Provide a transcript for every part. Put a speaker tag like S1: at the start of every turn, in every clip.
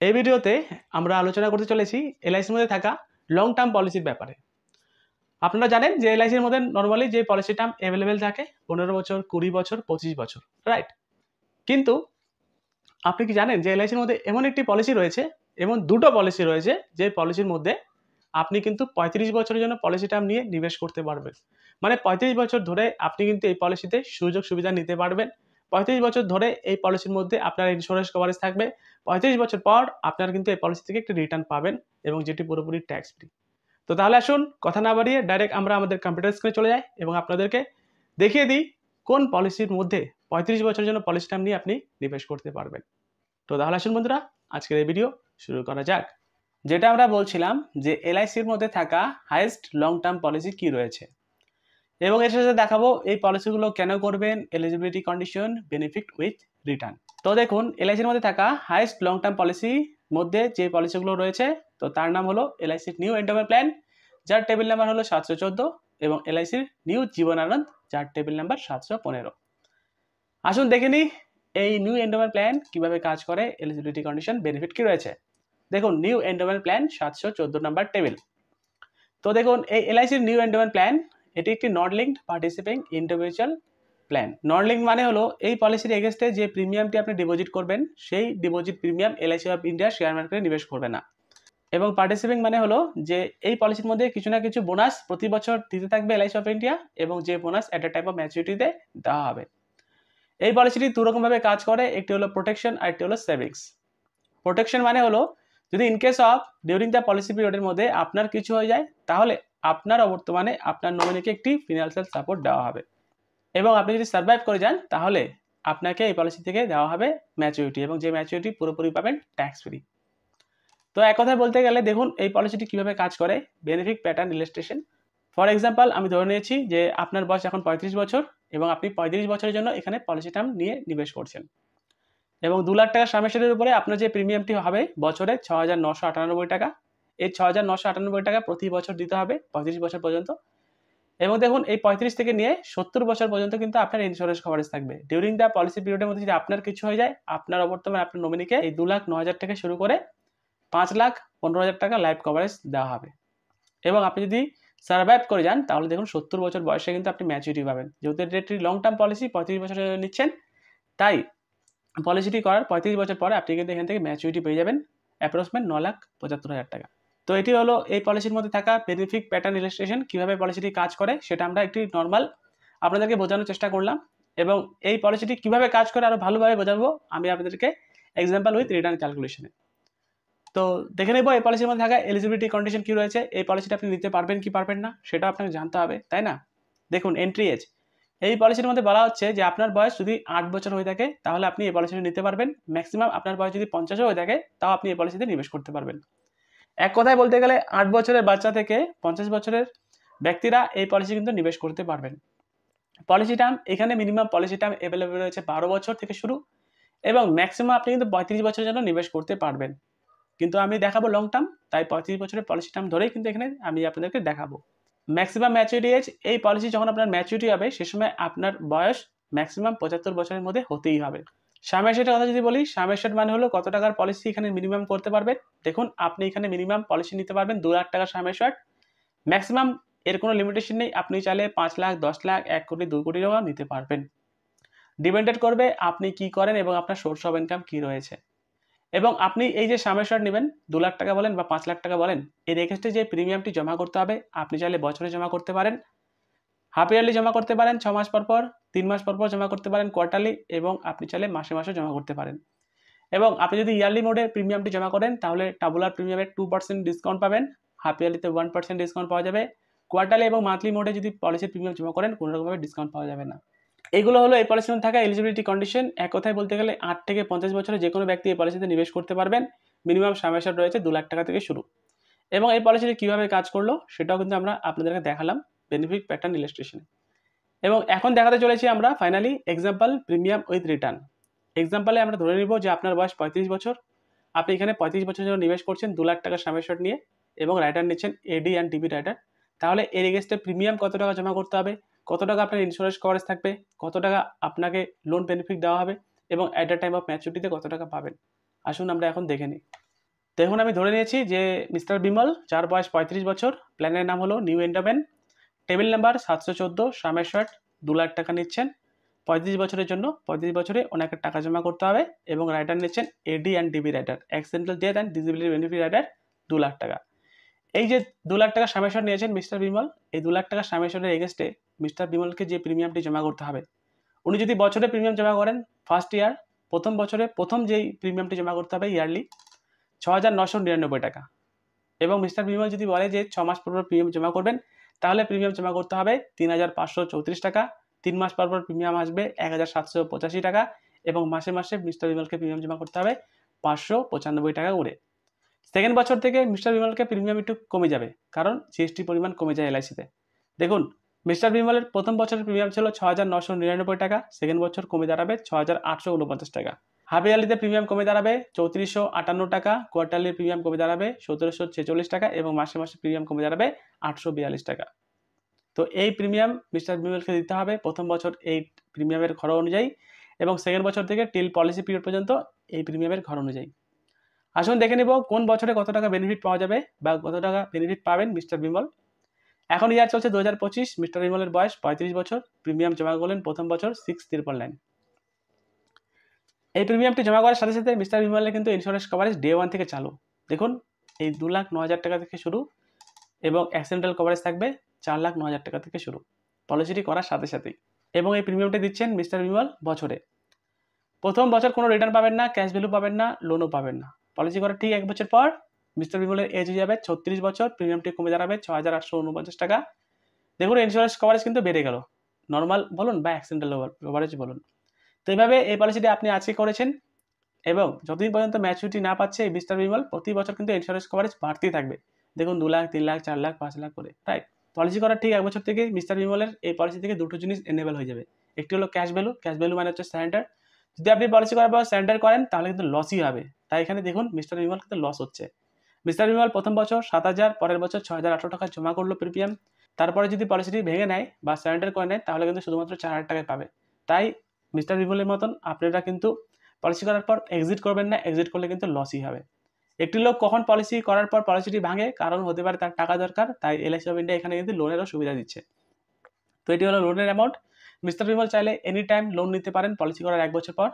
S1: এই ভিডিওতে আমরা আলোচনা করতে চলেছি এলআইসির মধ্যে থাকা লং টার্ম পলিসির ব্যাপারে। আপনারা জানেন যে এলআইসির মধ্যে নর্মালি যে পলিসি টার্ম অ্যাভেলেবেল থাকে 15 বছর, 20 বছর, 25 বছর, রাইট? কিন্তু আপনি কি জানেন যে এলআইসির মধ্যে এমন একটি পলিসি রয়েছে, এমন দুটো পলিসি রয়েছে যে পলিসির মধ্যে আপনি কিন্তু 35 বছরের জন্য পলিসি টার্ম নিয়ে নিবেশ করতে পারবেন। মানে 35 বছর ধরে আপনি কিন্তু এই পলিসিতে সুযোগ সুবিধা নিতে পারবেন। 35 বছর ধরে এই পলিসির মধ্যে আপনার ইন্স্যুরেন্স কভারেজ থাকবে। 35 বছর পর আপনারা কিন্তু এই পলিসি থেকে একটা রিটার্ন পাবেন এবং যেটি পুরোপুরি ট্যাক্স ফ্রি। তো তাহলে আসুন কথা না বাড়িয়ে ডাইরেক্ট আমরা আমাদের কম্পিউটার স্ক্রিনে চলে যাই এবং আপনাদেরকে দেখিয়ে দিই কোন পলিসির মধ্যে 35 বছরের জন্য পলিসি টার্ম নিয়ে আপনি নিবেশ করতে পারবেন। তো তাহলে আসুন বন্ধুরা, আজকের এই ভিডিও শুরু করা যাক। যেটা আমরা বলছিলাম যে এলআইসির মধ্যে থাকা হাইয়েস্ট লং টার্ম পলিসি কি রয়েছে এবং এর সাথে দেখাবো এই পলিসিগুলো কেন করবেন, eligibility condition, benefit with return. তো দেখুন, এলআইসির মধ্যে থাকা হাইয়েস্ট লং টার্ম পলিসি মধ্যে যে পলিসিগুলো রয়েছে তো তার নাম হলো এলআইসির নিউ এন্ডোমেন্ট প্ল্যান, যার টেবিল নাম্বার হলো 714, এবং এলআইসির নিউ জীবন আনন্দ, যার টেবিল নাম্বার 715। আসুন দেখে নিই এই নিউ এন্ডোমেন্ট প্ল্যান কিভাবে কাজ করে, এলিজিবিলিটি কন্ডিশন, বেনিফিট কি রয়েছে। দেখুন, new endowment plan 714 number table. তো দেখুন, এই এলআইসির নিউ এন্ডোমেন্ট প্ল্যান এটি একটি not linked participating individual plan. Not linked মানে হলো এই পলিসির এগেইনস্টে যে প্রিমিয়ামটি আপনি ডিপোজিট করবেন সেই deposit premium LIC of India share মার্কেটে নিবেশ করবে না। এবং পার্টিসিপেটিং মানে হলো যে এই পলিসির মধ্যে কিছু না কিছু বোনাস প্রতি বছর দিতে থাকবে এলআইসি অফ ইন্ডিয়া, এবং যে bonus at a time of ম্যাচুরিটিতে দেওয়া হবে। এই পলিসিটি দুরকমভাবে কাজ করে, একটি হলো প্রোটেকশন আর একটি হলো সেভিংস। প্রোটেকশন মানে হলো যদি in case of during the policy পিরিয়ডের মধ্যে আপনার কিছু হয়ে যায় তাহলে আপনার বর্তমানে আপনার নমিনিকে একটি ফিনান্সিয়াল সাপোর্ট দেওয়া হবে, এবং আপনি যদি সার্ভাইভ করে যান তাহলে আপনাকে এই পলিসি থেকে দেওয়া হবে ম্যাচুরিটি, এবং যে ম্যাচুরিটি পুরোপুরি পাবেন ট্যাক্স ফ্রি। তো এক কথায় বলতে গেলে দেখুন এই পলিসিটি কীভাবে কাজ করে, benefit pattern illustration. For example, আমি ধরে নিয়েছি যে আপনার বয়স এখন 35 বছর এবং আপনি 35 বছরের জন্য এখানে পলিসি টার্ম নিয়ে নিবেশ করছেন, এবং 2 লাখ টাকা সামেশনের উপরে আপনার যে প্রিমিয়ামটি হবে বছরে 6,998 টাকা। এই 6,998 টাকা প্রতি বছর দিতে হবে 35 বছর পর্যন্ত। এবং দেখুন, এই 35 থেকে নিয়ে 70 বছর পর্যন্ত কিন্তু আপনার ইন্স্যুরেন্স কভারেজ থাকবে। ডিউরিং দ্য পলিসি পিরিয়ডের মধ্যে যদি আপনার কিছু হয়ে যায়, আপনার বর্তমানে আপনার নমিনিকে এই 2,09,000 থেকে শুরু করে 5,15,000 টাকা লাইফ কভারেজ দেওয়া হবে। এবং আপনি যদি সার্ভাইভ করে যান তাহলে দেখুন 70 বছর বয়সে কিন্তু আপনি ম্যাচুরিটি পাবেন। যেহেতু এটা একটি লং টার্ম পলিসি, 35 বছর নিচ্ছেন, তাই পলিসিটি করার 35 বছর পরে আপনি কিন্তু এখান থেকে ম্যাচুরিটি পেয়ে যাবেন অ্যাপ্রক্সিমেট 9,75,000 টাকা। তো এটি হলো এই পলিসির মধ্যে থাকা বেনিফিট প্যাটার্ন ইলাস্ট্রেশন। কীভাবে পলিসিটি কাজ করে সেটা আমরা একটি নর্মাল আপনাদেরকে বোঝানোর চেষ্টা করলাম, এবং এই পলিসিটি কীভাবে কাজ করে আরও ভালোভাবে বোঝাবো আমি আপনাদেরকে এক্সাম্পল উইথ রিটার্ন ক্যালকুলেশনে। তো দেখে নেব এই পলিসির মধ্যে থাকা এলিজিবিলিটি কন্ডিশন কী রয়েছে, এই পলিসিটা আপনি নিতে পারবেন কি পারবেন না সেটা আপনাকে জানতে হবে, তাই না? দেখুন, এন্ট্রি এজ। এই পলিসির মধ্যে বলা হচ্ছে যে আপনার বয়স যদি 8 বছর হয়ে থাকে তাহলে আপনি এই পলিসিটি নিতে পারবেন। ম্যাক্সিমাম আপনার বয়স যদি 50 হয়ে থাকে তাও আপনি এই পলিসিতে নিবেশ করতে পারবেন। এক কথায় বলতে গেলে 8 বছরের বাচ্চা থেকে 50 বছরের ব্যক্তিরা এই পলিসি কিন্তু নিবেশ করতে পারবেন। পলিসি টার্ম এখানে মিনিমাম পলিসি টার্ম অ্যাভেলেবল রয়েছে 12 বছর থেকে শুরু, এবং ম্যাক্সিমাম আপনি কিন্তু 35 বছরের জন্য নিবেশ করতে পারবেন। কিন্তু আমি দেখাবো লং টার্ম, তাই 35 বছরের পলিসি টার্ম ধরেই কিন্তু এখানে আমি আপনাদেরকে দেখাবো। ম্যাক্সিমাম ম্যাচুরিটি এজ, এই পলিসি যখন আপনার ম্যাচুরিটি হবে সে সময় আপনার বয়স ম্যাক্সিমাম 75 বছরের মধ্যে হতেই হবে। সাম অ্যাসেটের কথা যদি বলি, সাম অ্যাসেট মানে হলো কত টাকার পলিসি এখানে মিনিমাম করতে পারবেন। দেখুন, আপনি এখানে মিনিমাম পলিসি নিতে পারবেন 2 লাখ টাকা সাম অ্যাসেট। ম্যাক্সিমাম এর কোনো লিমিটেশন নেই, আপনি চাইলে 5 লাখ, 10 লাখ, 1 কোটি, 2 কোটি টাকাও নিতে পারবেন। ডিপেন্ডেড করবে আপনি কি করেন এবং আপনার সোর্স অফ ইনকাম কি রয়েছে। এবং আপনি এই যে সাম অ্যাসেট নেবেন 2 লাখ টাকা বলেন বা 5 লাখ টাকা বলেন, এর এগেইনস্টে যে প্রিমিয়ামটি জমা করতে হবে আপনি চাইলে বছরে জমা করতে পারেন, হাফ ইয়ারলি জমা করতে পারেন 6 মাস পর পর, 3 মাস পর পর জমা করতে পারেন কোয়ার্টারলি, এবং আপনি চাইলে মাসে মাসে জমা করতে পারেন। এবং আপনি যদি ইয়ারলি মোডে প্রিমিয়ামটি জমা করেন তাহলে টাবুলার প্রিমিয়ামে 2% ডিসকাউন্ট পাবেন, হাফ ইয়ারলিতে 1% ডিসকাউন্ট পাওয়া যাবে, কোয়ার্টারলি এবং মান্থলি মোডে যদি পলিসির প্রিমিয়াম জমা করেন কোনো রকমভাবে ডিসকাউন্ট পাওয়া যাবে না। এগুলো হলো এই পলিসির মধ্যে থাকা এলিজিবিলিটি কন্ডিশন। এক কথায় বলতে গেলে 8 থেকে 50 বছরে যে কোনো ব্যক্তি এই পলিসিতে নিবেশ করতে পারবেন। মিনিমাম সাম অ্যাসেট রয়েছে 2 লাখ টাকা থেকে শুরু। এবং এই পলিসিটি কীভাবে কাজ করলো সেটাও কিন্তু আমরা আপনাদেরকে দেখালাম বেনিফিট প্যাটার্ন ইলাস্ট্রেশনে। এবং এখন দেখাতে চলেছি আমরা finally example premium with return. এক্সাম্পলে আমরা ধরে নিব যে আপনার বয়স 35 বছর, আপনি এখানে 35 বছরের জন্য নিবেশ করছেন 2 লাখ টাকা সাম অ্যাসেট নিয়ে, এবং রাইটার নিচ্ছেন এডি অ্যান্ড ডিবি রাইটার। তাহলে এর এগেইনস্টে প্রিমিয়াম কত টাকা জমা করতে হবে, কত টাকা আপনার ইন্স্যুরেন্স কভারেজ থাকবে, কত টাকা আপনাকে লোন বেনিফিট দেওয়া হবে, এবং অ্যাট দ্য টাইম অফ ম্যাচুরিটিতে কত টাকা পাবেন। আসুন আমরা এখন দেখে নিই। দেখুন আমি ধরে নিয়েছি যে মিস্টার বিমল, যার বয়স 35 বছর, প্ল্যানের নাম হলো new endowment, table number 714, সামেরশট, 2 lakh টাকা নিচ্ছেন 35 বছরের জন্য। 35 বছরে ওনাকে টাকা জমা করতে হবে এবং রাইটার নিচ্ছেন AD and DB rider, accidental death and disability benefit rider 2 lakh টাকা। এই যে 2 লাখ টাকা সামেশন নিয়েছেন মিস্টার বিমল, এই 2 লাখ টাকা সামেশনের এগেনস্টে মিস্টার বিমলকে যে প্রিমিয়ামটি জমা করতে হবে, উনি যদি বছরে প্রিমিয়াম জমা করেন ফার্স্ট ইয়ার, প্রথম বছরে প্রথম যেই প্রিমিয়ামটি জমা করতে হবে ইয়ারলি 6,999 টাকা। এবং মিস্টার বিমল যদি বলে যে 6 মাস পর পর প্রিমিয়াম জমা করবেন, তাহলে প্রিমিয়াম জমা করতে হবে 3,534 টাকা। 3 মাস পর পর প্রিমিয়াম আসবে 1,785 টাকা এবং মাসে মাসে মিস্টার বিমলকে প্রিমিয়াম জমা করতে হবে 595 টাকা করে। সেকেন্ড বছর থেকে মিস্টার বিমলকে প্রিমিয়াম একটু কমে যাবে, কারণ জিএসটি পরিমাণ কমে যায় এলআইসিতে। দেখুন মিস্টার বিমলের প্রথম বছরের প্রিমিয়াম ছিল 6,999 টাকা, সেকেন্ড বছর কমে দাঁড়াবে 6,849 টাকা। হাফ ইয়ারলিতে প্রিমিয়াম কমে দাঁড়াবে 3458 টাকা, কোয়ার্টারলি প্রিমিয়াম কমে দাঁড়াবে 1746 টাকা এবং মাসে মাসে প্রিমিয়াম কমে দাঁড়াবে 842 টাকা। তো এই প্রিমিয়াম মিস্টার বিমলকে দিতে হবে প্রথম বছর এই প্রিমিয়ামের ঘর অনুযায়ী এবং সেকেন্ড বছর থেকে টিল পলিসি পিরিয়ড পর্যন্ত এই প্রিমিয়ামের ঘর অনুযায়ী। আসুন দেখে নেব কোন বছরে কত টাকা বেনিফিট পাওয়া যাবে বা কত টাকা বেনিফিট পাবেন মিস্টার বিমল। এখন ইয়ার চলছে 2025, মিস্টার বিমলের বয়স 35 বছর, প্রিমিয়াম জমা করলেন প্রথম বছর 6,999। এই প্রিমিয়ামটি জমা করার সাথে সাথে মিস্টার বিমলের কিন্তু ইন্স্যুরেন্স কভারেজ ডে 1 থেকে চালু। দেখুন এই 2,09,000 টাকা থেকে শুরু এবং অ্যাক্সিডেন্টাল কভারেজ থাকবে 4,09,000 টাকা থেকে শুরু পলিসিটি করার সাথে সাথেই। এবং এই প্রিমিয়ামটি দিচ্ছেন মিস্টার বিমল বছরে। প্রথম বছর কোনো রিটার্ন পাবেন না, ক্যাশ ভ্যালু পাবেন না, লোনও পাবেন না। পলিসি করার ঠিক 1 বছর পর মিস্টার বিমলের এজ হয়ে যাবে 36 বছর, প্রিমিয়ামটি কমে দাঁড়াবে 6,849 টাকা। দেখুন ইন্স্যুরেন্স কভারেজ কিন্তু বেড়ে গেল, নর্মাল বলুন বা অ্যাক্সিডেন্টাল কভারেজ বলুন। তো এইভাবে এই পলিসিটি আপনি আজকে করেছেন এবং যতদিন পর্যন্ত ম্যাচুরিটি না পাচ্ছে এই মিস্টার বিমল, প্রতি বছর কিন্তু ইন্স্যুরেন্স কভারেজ বাড়তেই থাকবে। দেখুন 2 লাখ, 3 লাখ, 4 লাখ, 5 লাখ করে, রাইট। পলিসি করার ঠিক 1 বছর থেকে মিস্টার বিমলের এই পলিসি থেকে দুটো জিনিস এনেবল হয়ে যাবে। একটি হলো ক্যাশ ভ্যালু, ক্যাশ ভ্যালু মানে হচ্ছে সারেন্ডার। যদি আপনি পলিসি করার পর সারেন্ডার করেন তাহলে কিন্তু লসই হবে, তাই এখানে দেখুন মিস্টার বিমল কিন্তু লস হচ্ছে। মিস্টার বিমল প্রথম বছর 7,000, পরের বছর 6,800 টাকা জমা করলো প্রিমিয়াম, তারপরে যদি পলিসিটি ভেঙে নেয় বা সারেন্ডার করে নেয় তাহলে কিন্তু শুধুমাত্র 4,000 টাকায় পাবে। তাই মিস্টার বিমলের মতন আপনারা কিন্তু পলিসি করার পর এক্সিট করবেন না, এক্সিট করলে কিন্তু লসই হবে। একটি লোক কখন পলিসি করার পর পলিসিটি ভাঙে, কারণ হতে পারে তার টাকা দরকার, তাই এলআইসি অফ ইন্ডিয়া এখানে কিন্তু লোনেরও সুবিধা দিচ্ছে। তো এটি হলো লোনের অ্যামাউন্ট। মিস্টার বিমল চাইলে এনি টাইম লোন নিতে পারেন পলিসি করার 1 বছর পর।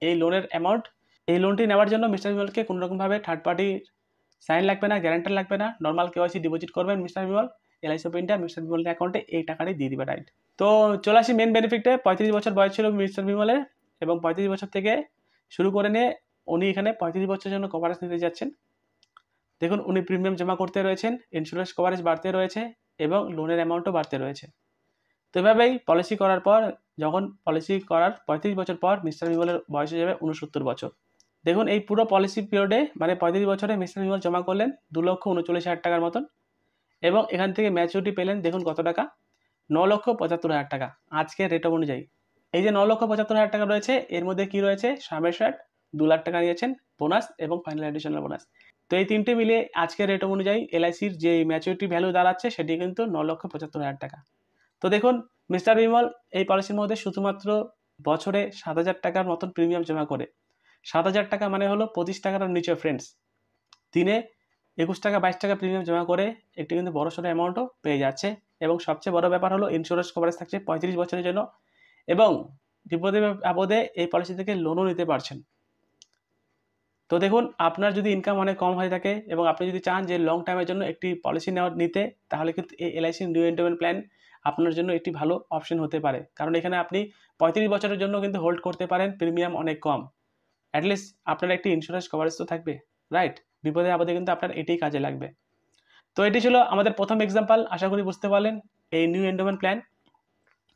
S1: এই লোনের অ্যামাউন্ট, এই লোনটি নেওয়ার জন্য মিস্টার বিমলকে কোনোরকমভাবে থার্ড পার্টি সাইন লাগবে না, গ্যারান্টার লাগবে না, নর্মাল কেওয়াইসি ডিপোজিট করবেন mister Bimal, LIC of India mister বিমলের অ্যাকাউন্টে এই টাকাটি দিয়ে দিবে, রাইট। তো চলে আসি মেন বেনিফিটে। 35 বছর বয়স ছিল মিস্টার বিমলের এবং 35 বছর থেকে শুরু করে নিয়ে উনি এখানে 35 বছরের জন্য কভারেজ নিতে যাচ্ছেন। দেখুন উনি প্রিমিয়াম জমা করতে রয়েছেন, ইন্স্যুরেন্স কভারেজ বাড়তে রয়েছে এবং লোনের অ্যামাউন্টও বাড়তে রয়েছে। তো এভাবেই পলিসি করার পর, যখন পলিসি করার 35 বছর পর মিস্টার বিমলের বয়স হয়ে যাবে 69 বছর। দেখুন এই পুরো পলিসি পিরিয়ডে মানে 35 বছরে মিস্টার বিমল জমা করলেন 2,39,000 টাকার মতন এবং এখান থেকে ম্যাচুরিটি পেলেন দেখুন কত টাকা, 9,75,000 টাকা আজকের রেট অনুযায়ী। এই যে 9,75,000 টাকা রয়েছে এর মধ্যে কি রয়েছে, সামেরশট 2 লাখ টাকা নিয়েছেন বোনাস এবং ফাইনাল অ্যাডিশনাল বোনাস। তো এই তিনটে মিলিয়ে আজকের রেট অনুযায়ী এলআইসির যে ম্যাচুরিটি ভ্যালু দাঁড়াচ্ছে সেটি কিন্তু 9,75,000 টাকা। তো দেখুন মিস্টার বিমল এই পলিসির মধ্যে শুধুমাত্র বছরে 7,000 টাকার মতন প্রিমিয়াম জমা করে। 7,000 টাকা মানে হলো 25 টাকার নিচে ফ্রেন্ডস। দিনে 21 টাকা 22 টাকা প্রিমিয়াম জমা করে একটি কিন্তু বড়সড় অ্যামাউন্টও পেয়ে যাচ্ছে এবং সবচেয়ে বড় ব্যাপার হলো ইন্স্যুরেন্স কভারেজ থাকছে 35 বছরের জন্য এবং বিপদে আপদে এই পলিসি থেকে লোনও নিতে পারছেন। তো দেখুন আপনার যদি ইনকাম অনেক কম হয়ে থাকে এবং আপনি যদি চান যে লং টাইমের জন্য একটি পলিসি নিতে, তাহলে কিন্তু এই এলআইসি নিউ এন্ডোমেন্ট প্ল্যান আপনার জন্য একটি ভালো অপশন হতে পারে, কারণ এখানে আপনি 35 বছরের জন্য কিন্তু হোল্ড করতে পারেন, প্রিমিয়াম অনেক কম, অ্যাটলিস্ট আপনার একটি ইন্স্যুরেন্স কভারেজ তো থাকবে, রাইট। বিপদে আপদে কিন্তু আপনার এটাই কাজে লাগবে। তো এটি ছিল আমাদের প্রথম এক্সাম্পল, আশা করি বুঝতে পারলেন এই নিউ এন্ডোমেন্ট প্ল্যান।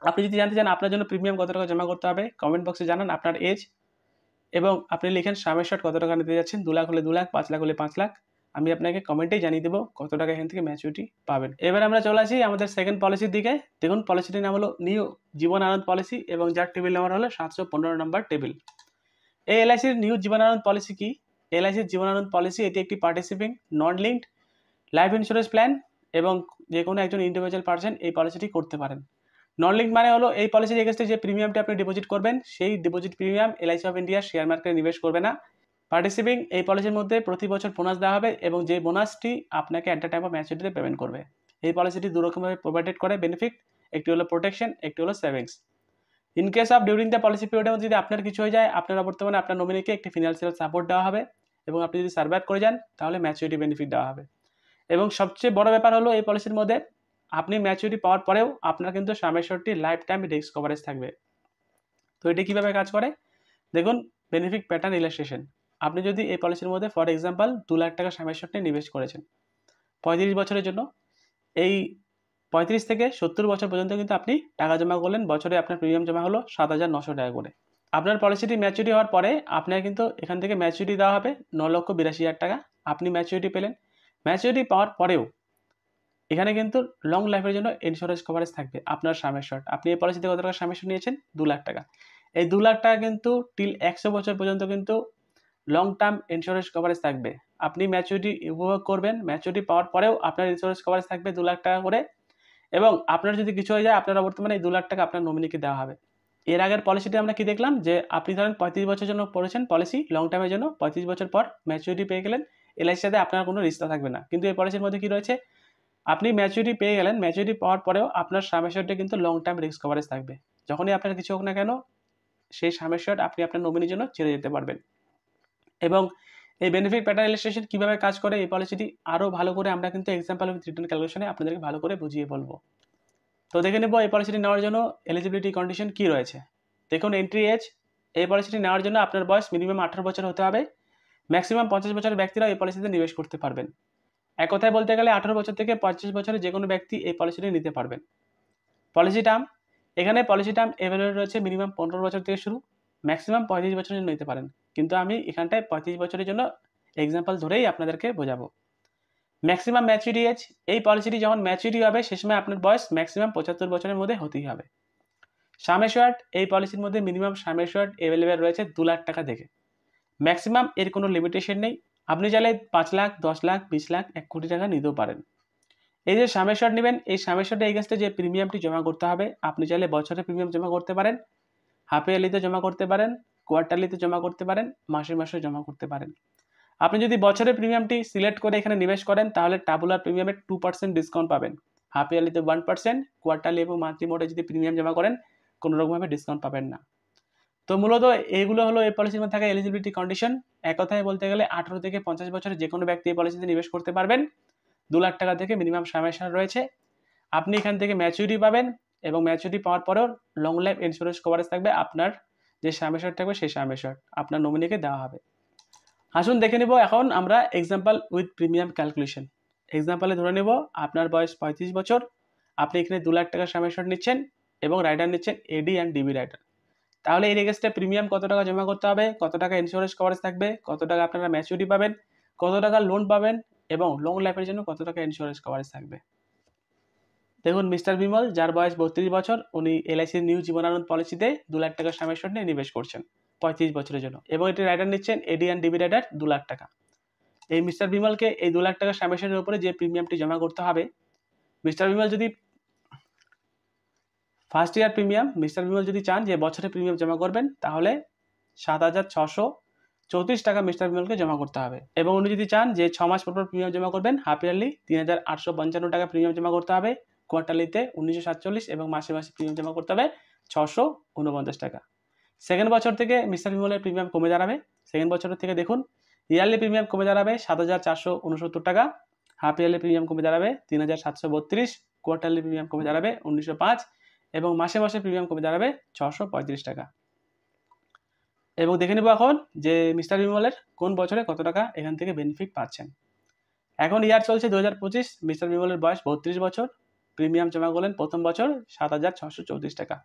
S1: আপনি যদি জানতে চান আপনার জন্য প্রিমিয়াম কত টাকা জমা করতে হবে, কমেন্ট বক্সে জানান আপনার এজ এবং আপনি লিখেন সামেরশট কত টাকা নিতে যাচ্ছেন, 2 লাখ হলে 2 লাখ, 5 লাখ হলে 5 লাখ। আমি আপনাকে কমেন্টেই জানিয়ে দেবো কত টাকা এখান থেকে ম্যাচুরিটি পাবেন। এবার আমরা চলে আসি আমাদের সেকেন্ড পলিসির দিকে। দেখুন পলিসিটির নাম হলো নিউ জীবন আনন্দ পলিসি এবং যার টেবিল নাম্বার হলো 715 নম্বর টেবিল। এই এলআইসির নিউ জীবন আনন্দ পলিসি কি? এলআইসির জীবন আনন্দ পলিসি এটি একটি পার্টিসিপিং নন লিঙ্কড লাইফ ইন্স্যুরেন্স প্ল্যান এবং যে কোনো একজন ইন্ডিভিজুয়াল পার্সন এই পলিসিটি করতে পারেন। নন লিঙ্ক মানে হলো এই পলিসির এগেন্সটে যে প্রিমিয়ামটি আপনি ডিপোজিট করবেন সেই deposit premium LIC of India share মার্কেটে নিবেশ করবে না পার্টিসিপিং এই পলিসির মধ্যে প্রতি বছর বোনাস দেওয়া হবে এবং যে বোনাসটি আপনাকে অ্যাট দ্য টাইম অফ ম্যাচুরিটিতে পেমেন্ট করবে। এই পলিসিটি দুরকমভাবে প্রোভাইডেড করে বেনিফিট, একটি হলো প্রোটেকশন, একটি হলো savings. In case of during the policy পিরিয়ডের মধ্যে যদি আপনার কিছু হয়ে যায়, আপনারা বর্তমানে আপনার নমিনিকে একটি ফিনান্সিয়াল সাপোর্ট দেওয়া হবে এবং আপনি যদি সার্ভাইভ করে যান তাহলে ম্যাচুরিটি বেনিফিট দেওয়া হবে। এবং সবচেয়ে বড় ব্যাপার হলো এই পলিসির মধ্যে আপনি ম্যাচুরিটি পাওয়ার পরেও আপনার কিন্তু সাম অ্যাশিওরটি লাইফ টাইম রিস্ক কভারেজ থাকবে। তো এটি কীভাবে কাজ করে দেখুন, বেনিফিট প্যাটার্ন ইলাস্ট্রেশন। আপনি যদি এই পলিসির মধ্যে ফর এক্সাম্পল 2 লাখ টাকা সাম অ্যাশিওরটি নিবেশ করেছেন 35 বছরের জন্য, এই 35 থেকে 70 বছর পর্যন্ত কিন্তু আপনি টাকা জমা করলেন, বছরে আপনার প্রিমিয়াম জমা হলো 7,900 টাকা করে। আপনার পলিসিটি ম্যাচুরিটি হওয়ার পরে আপনার কিন্তু এখান থেকে ম্যাচুরিটি দেওয়া হবে 9,82,000 টাকা। আপনি ম্যাচুরিটি পেলেন। ম্যাচুরিটি পাওয়ার পরেও এখানে কিন্তু লং লাইফের জন্য ইন্স্যুরেন্স কভারেজ থাকবে আপনার সাম অ্যাশিওরড। আপনি এই পলিসিতে কত টাকা সাম অ্যাশিওরড নিয়েছেন? 2 লাখ টাকা। এই 2 লাখ টাকা কিন্তু টিল 100 বছর পর্যন্ত কিন্তু লং টার্ম ইন্স্যুরেন্স কভারেজ থাকবে। আপনি ম্যাচুরিটি উপভোগ করবেন, ম্যাচুরিটি পাওয়ার পরেও আপনার ইন্স্যুরেন্স কভারেজ থাকবে 2 লাখ টাকা করে। এবং আপনার যদি কিছু হয়ে যায় আপনারা বর্তমানে এই 2 লাখ টাকা আপনার নমিনিকে দেওয়া হবে। এর আগের পলিসিতে আমরা কি দেখলাম যে আপনি ধরেন 35 বছরের জন্য পড়েছেন পলিসি লং টার্মের জন্য, 35 বছর পর ম্যাচুরিটি পেয়ে গেলেন, এলআইসির সাথে আপনার কোনো রিস্ক থাকবে না। কিন্তু এই পলিসির মধ্যে কি রয়েছে, আপনি ম্যাচুরিটি পেয়ে গেলেন, ম্যাচুরিটি পাওয়ার পরেও আপনার সাম অ্যাশিওরডে কিন্তু লং টার্ম রিস্ক কভারেজ থাকবে। যখনই আপনার কিছু হোক না কেন সেই সাম অ্যাশিওরড আপনি আপনার নমিনির জন্য ছেড়ে যেতে পারবেন। এবং এই বেনিফিট প্যাটার্ন ইলাস্ট্রেশন কীভাবে কাজ করে এই পলিসিটি আরও ভালো করে আমরা কিন্তু এক্সাম্পল উইথ রিটার্ন ক্যালকুলেশনে আপনাদেরকে ভালো করে বুঝিয়ে বলবো। তো দেখে নেব এই পলিসিটি নেওয়ার জন্য এলিজিবিলিটি কন্ডিশন কী রয়েছে। দেখুন, এন্ট্রি এজ, এই পলিসিটি নেওয়ার জন্য আপনার বয়স মিনিমাম 18 বছর হতে হবে। ম্যাক্সিমাম 50 বছরের ব্যক্তিরা এই পলিসিতে নিবেশ করতে পারবেন। এক কথায় বলতে গেলে 18 বছর থেকে 25 বছরের যে কোনো ব্যক্তি এই পলিসিটি নিতে পারবেন। পলিসি টার্ম, এখানে পলিসি টার্ম এভেলেবল রয়েছে মিনিমাম 15 বছর থেকে শুরু, ম্যাক্সিমাম 35 বছরের জন্য নিতে পারেন। কিন্তু আমি এখানটায় 35 বছরের জন্য এক্সাম্পল ধরেই আপনাদেরকে বোঝাবো। ম্যাক্সিমাম ম্যাচুরিটি এজ, এই পলিসিটি যখন ম্যাচুরিটি হবে সে সময় আপনার বয়স ম্যাক্সিমাম 75 বছরের মধ্যে হতেই হবে। সাম অ্যাশিওরড, এই পলিসির মধ্যে মিনিমাম সাম অ্যাশিওরড এভেলেবেল রয়েছে 2 লাখ টাকা থেকে। ম্যাক্সিমাম এর কোনো লিমিটেশন নেই, আপনি চাইলে 5 লাখ, 10 লাখ, 20 লাখ, 1 কোটি টাকা নিতেও পারেন। এই যে সাম অ্যাশিওরড নেবেন, এই সাম অ্যাশিওরডের এগেইনস্টে যে প্রিমিয়ামটি জমা করতে হবে, আপনি চাইলে বছরে প্রিমিয়াম জমা করতে পারেন, হাফ ইয়ারলিতে জমা করতে পারেন, কোয়ার্টারলিতে জমা করতে পারেন, মাসে মাসে জমা করতে পারেন। আপনি যদি বছরের প্রিমিয়ামটি সিলেক্ট করে এখানে নিবেশ করেন তাহলে টাবুলার প্রিমিয়ামে 2% ডিসকাউন্ট পাবেন, হাফ ইয়ারলিতে 1%, কোয়ার্টারলি এবং মান্থলি মোডে যদি প্রিমিয়াম জমা করেন কোনো রকমভাবে ডিসকাউন্ট পাবেন না। তো মূলত এইগুলো হলো এই পলিসির মধ্যে থাকা এলিজিবিলিটি কন্ডিশন। এক কথায় বলতে গেলে 18 থেকে 50 বছরের যে কোনো ব্যক্তি এই পলিসিতে নিবেশ করতে পারবেন। 2 লাখ টাকা থেকে মিনিমাম সাম অ্যাশিওরড রয়েছে। আপনি এখান থেকে ম্যাচুরিটি পাবেন এবং ম্যাচুরিটি পাওয়ার পরেও লং লাইফ ইন্স্যুরেন্স কভারেজ থাকবে। আপনার যে সাম অ্যাশিওরড থাকবে সেই সাম অ্যাশিওরড আপনার নমিনিকে দেওয়া হবে। আসুন দেখে নেব এখন আমরা এক্সাম্পল উইথ প্রিমিয়াম ক্যালকুলেশন। এক্সাম্পলে ধরে নেব আপনার বয়স 35 বছর, আপনি এখানে 2 লাখ টাকার সাম অ্যাশিওরড নিচ্ছেন এবং রাইডার নিচ্ছেন এডি অ্যান্ড ডিবি রাইডার। তাহলে এই এগেইনস্টে প্রিমিয়াম কত টাকা জমা করতে হবে, কত টাকা ইন্স্যুরেন্স কভারেজ থাকবে, কত টাকা আপনারা ম্যাচুরিটি পাবেন, কত টাকা লোন পাবেন এবং লং লাইফের জন্য কত টাকা ইন্স্যুরেন্স কভারেজ থাকবে। দেখুন, মিস্টার বিমল যার বয়স 32 বছর, উনি এলআইসির নিউ জীবনানন্দ পলিসিতে 2 লাখ টাকার সাম অ্যাশিওরড নিয়ে নিবেশ করছেন 35 বছরের জন্য এবং এটি রাইডার নিচ্ছেন AD and DB rider 2 lakh টাকা। এই মিস্টার বিমলকে এই 2 লাখ টাকার সাম অ্যাশিওরডের উপরে যে প্রিমিয়ামটি জমা করতে হবে, মিস্টার বিমল যদি first year premium, mister Bimal যদি চান যে বছরে প্রিমিয়াম জমা করবেন তাহলে 7,634 টাকা মিস্টার বিমলকে জমা করতে হবে এবং উনি যদি চান যে 6 মাস পর পর প্রিমিয়াম জমা করবেন, হাফ ইয়ারলি 3,855 টাকা প্রিমিয়াম জমা করতে হবে, কোয়ার্টারলিতে 1947 এবং মাসে মাসে প্রিমিয়াম জমা করতে হবে 649 টাকা। সেকেন্ড বছর থেকে মিস্টার বিমলের প্রিমিয়াম কমে দাঁড়াবে। সেকেন্ড বছরের থেকে দেখুন ইয়ারলি প্রিমিয়াম কমে দাঁড়াবে 7,469 টাকা, হাফ ইয়ারলি প্রিমিয়াম কমে দাঁড়াবে 3,732, কোয়ার্টারলি প্রিমিয়াম কমে দাঁড়াবে 1905 এবং মাসে মাসে প্রিমিয়াম কমে দাঁড়াবে 635 টাকা। এবং দেখে নেব এখন যে মিস্টার বিমলের কোন বছরে কত টাকা এখান থেকে বেনিফিট পাচ্ছেন। এখন ইয়ার চলছে 2025, মিস্টার বিমলের বয়স 32 বছর, প্রিমিয়াম জমা করলেন প্রথম বছর 7,634 টাকা।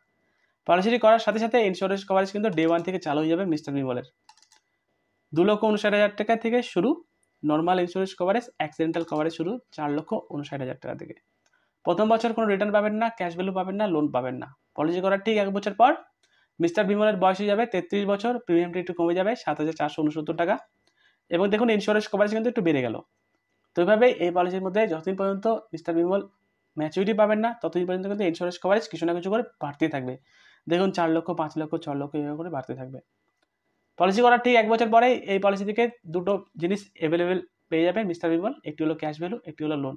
S1: পলিসিটি করার সাথে সাথে ইন্স্যুরেন্স কভারেজ কিন্তু ডে 1 থেকে চালু হয়ে যাবে মিস্টার বিমলের। 2,59,000 টাকা থেকে শুরু normal insurance coverage, accidental coverage শুরু 4,59,000 টাকা থেকে। প্রথম বছর কোনো রিটার্ন পাবেন না, ক্যাশ ভ্যালু পাবেন না, লোন পাবেন না। পলিসি করার ঠিক 1 বছর পর মিস্টার বিমলের বয়স হয়ে যাবে 33 বছর, প্রিমিয়ামটি একটু কমে যাবে 7,469 টাকা এবং দেখুন ইন্স্যুরেন্স কভারেজ কিন্তু একটু বেড়ে গেল। তো এইভাবে এই পলিসির মধ্যে যতদিন পর্যন্ত মিস্টার বিমল ম্যাচুরিটি পাবেন না ততদিন পর্যন্ত কিন্তু ইন্স্যুরেন্স কভারেজ কিছু না কিছু করে বাড়তেই থাকবে। দেখুন 4 লক্ষ, 5 লক্ষ, 6 লক্ষ এভাবে করে বাড়তে থাকবে। পলিসি করার ঠিক 1 বছর পরেই এই পলিসি থেকে দুটো জিনিস অ্যাভেলেবেল পেয়ে যাবেন মিস্টার বিমল। একটি হলো ক্যাশ ভ্যালু, একটি হলো লোন।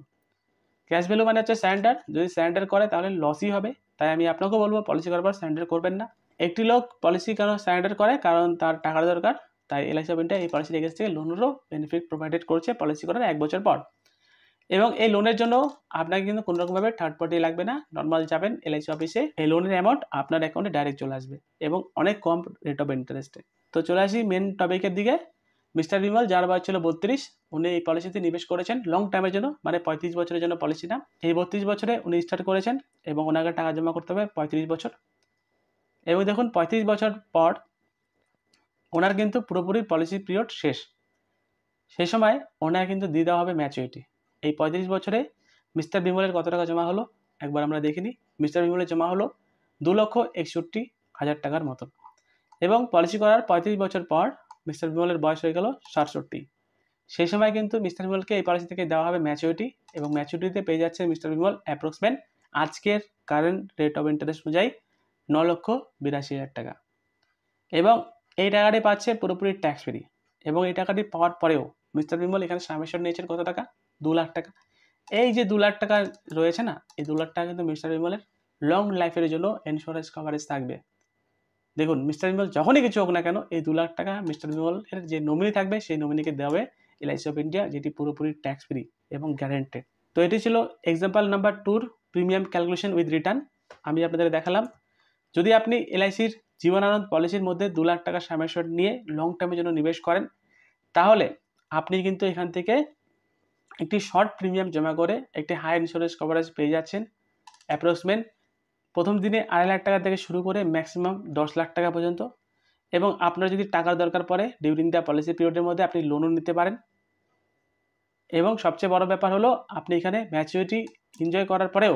S1: ক্যাশ ভ্যালু মানে হচ্ছে সারেন্ডার, যদি সারেন্ডার করে তাহলে লসই হবে, তাই আমি আপনাকেও বলবো পলিসি করার পর সারেন্ডার করবেন না। একটি লোক পলিসি কেন সারেন্ডার করে, কারণ তার টাকার দরকার, তাই এলআইসি অফ ইন্ডিয়া এই পলিসির এগেন্স্ট থেকে লোনেরও বেনিফিট প্রোভাইডেড করছে পলিসি করার 1 বছর পর। এবং এই লোনের জন্য আপনাকে কিন্তু কোনো রকমভাবে থার্ড পার্টি লাগবে না, নর্মাল যাবেন এলআইসি অফিসে, এই লোনের অ্যামাউন্ট আপনার অ্যাকাউন্টে ডাইরেক্ট চলে আসবে এবং অনেক কম রেট অফ ইন্টারেস্টে। তো চলে আসি মেন টপিকের দিকে। মিস্টার বিমল, যার বয়স ছিল 32, উনি এই পলিসিতে নিবেশ করেছেন লং টাইমের জন্য, মানে 35 বছরের জন্য পলিসি নাম। এই 32 বছরে উনি স্টার্ট করেছেন এবং ওনাকে টাকা জমা করতে হবে 35 বছর। এবং দেখুন 35 বছর পর ওনার কিন্তু পুরোপুরি পলিসি পিরিয়ড শেষ, সেই সময় ওনার কিন্তু দিয়ে দেওয়া হবে ম্যাচুরিটি। এই 35 বছরে মিস্টার বিমলের কত টাকা জমা হলো একবার আমরা দেখে নিই। মিস্টার বিমলের জমা হলো 2,61,000 টাকার মতো। এবং পলিসি করার 35 বছর পর মিস্টার বিমলের বয়স হয়ে গেল 67। সেই সময় কিন্তু মিস্টার বিমলকে এই পলিসি থেকে দেওয়া হবে ম্যাচুরিটি, এবং ম্যাচুরিটিতে পেয়ে যাচ্ছে মিস্টার বিমল অ্যাপ্রক্সিমেট আজকের কারেন্ট রেট অফ ইন্টারেস্ট অনুযায়ী 9,82,000 টাকা। এবং এই টাকাটি পাচ্ছে পুরোপুরি ট্যাক্স ফ্রি। এবং এই টাকাটি পাওয়ার পরেও মিস্টার বিমল এখানে সামেশন নিয়েছেন কত টাকা, 2 লাখ টাকা। এই যে 2 লাখ টাকা রয়েছে না, এই 2 লাখ টাকা কিন্তু মিস্টার বিমলের লং লাইফের জন্য ইন্স্যুরেন্স কভারেজ থাকবে। দেখুন মিস্টার বিমল যখনই কিছু হোক না কেন, এই 2 লাখ টাকা মিস্টার বিমলের যে নমিনি থাকবে সেই নমিনিকে দেওয়া হবে এলআইসি অফ ইন্ডিয়া, যেটি পুরোপুরি ট্যাক্স ফ্রি এবং গ্যারেন্টেড। তো এটি ছিল example number 2 premium calculation with return. আমি আপনাদের দেখালাম। যদি আপনি এলআইসির জীবনানন্দ পলিসির মধ্যে 2 লাখ টাকা সামেশন নিয়ে লং টার্মের জন্য নিবেশ করেন, তাহলে আপনি কিন্তু এখান থেকে একটি শর্ট প্রিমিয়াম জমা করে একটি হাই ইন্স্যুরেন্স কভারেজ পেয়ে যাচ্ছেন। অ্যাপ্রক্সিমেট প্রথম দিনে 2.5 লাখ টাকা থেকে শুরু করে ম্যাক্সিমাম 10 লাখ টাকা পর্যন্ত। এবং আপনার যদি টাকার দরকার পড়ে ডিউরিং দ্য পলিসি পিরিয়ডের মধ্যে আপনি লোনও নিতে পারেন। এবং সবচেয়ে বড় ব্যাপার হলো আপনি এখানে ম্যাচুরিটি এনজয় করার পরেও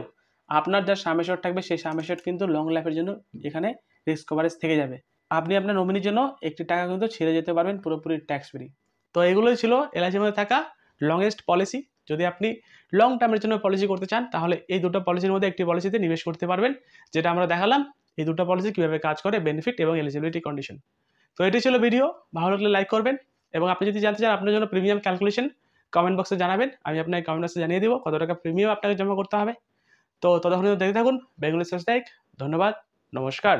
S1: আপনার যা সামেশন থাকবে সেই সামেশন কিন্তু লং লাইফের জন্য এখানে রিস্ক কভারেজ থেকে যাবে। আপনি আপনার নমিনির জন্য একটি টাকা কিন্তু ছেড়ে যেতে পারবেন পুরোপুরি ট্যাক্স ফ্রি। তো এগুলোই ছিল এলআইসির মধ্যে থাকা লংগেস্ট পলিসি। যদি আপনি লং টার্মের জন্য পলিসি করতে চান, তাহলে এই দুটো পলিসির মধ্যে একটি পলিসিতে নিবেশ করতে পারবেন, যেটা আমরা দেখালাম এই দুটো পলিসি কীভাবে কাজ করে, বেনিফিট এবং এলিজিবিলিটি কন্ডিশন। তো এটি ছিল ভিডিও, ভালো লাগলে লাইক করবেন। এবং আপনি যদি জানতে চান আপনার জন্য প্রিমিয়াম ক্যালকুলেশন, কমেন্ট বক্সে জানাবেন, আমি আপনাকে কমেন্ট বক্সে জানিয়ে দেবো কত টাকা প্রিমিয়াম আপনাকে জমা করতে হবে। তো ততক্ষণ দেখতে থাকুন বেঙ্গলি সোসাইটি। ধন্যবাদ, নমস্কার।